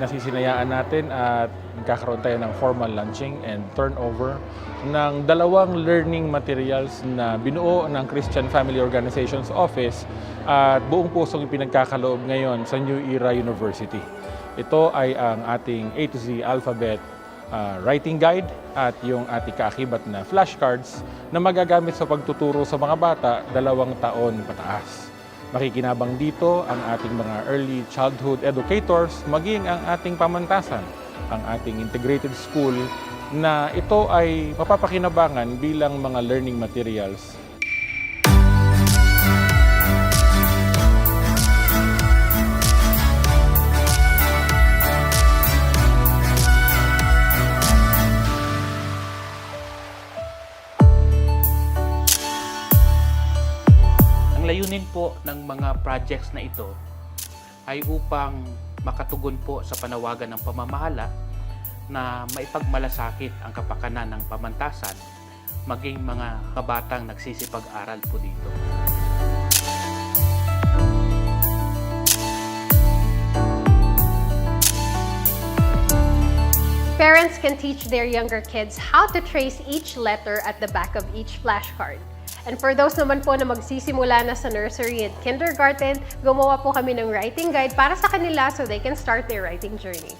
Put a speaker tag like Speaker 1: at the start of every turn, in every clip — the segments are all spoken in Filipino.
Speaker 1: nasisinayaan natin at nagkakaroon tayo ng formal launching and turnover ng dalawang learning materials na binuo ng Christian Family Organizations Office at buong pusong ipinagkakaloob ngayon sa New Era University. Ito ay ang ating A to Z alphabet writing guide at yung ating kaakibat na flashcards na magagamit sa pagtuturo sa mga bata 2 taon pataas. Makikinabang dito ang ating mga early childhood educators, maging ang ating pamantasan, ang ating integrated school na ito ay mapapakinabangan bilang mga learning materials.
Speaker 2: Ang layunin po ng mga projects na ito ay upang makatugon po sa panawagan ng pamamahala na maipagmalasakit ang kapakanan ng pamantasan, maging mga kabatang nagsisipag-aral po dito.
Speaker 3: Parents can teach their younger kids how to trace each letter at the back of each flashcard. And for those naman po na magsisimula na sa nursery at kindergarten, gumawa po kami ng writing guide para sa kanila so they can start their writing journey.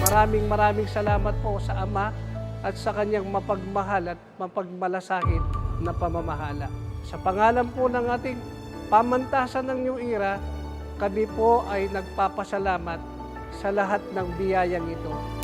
Speaker 4: Maraming salamat po sa Ama at sa kanyang mapagmahal at mapagmalasakit na pamamahala. Sa pangalan po ng ating pamantasan ng New Era, kami po ay nagpapasalamat sa lahat ng biyayang ito.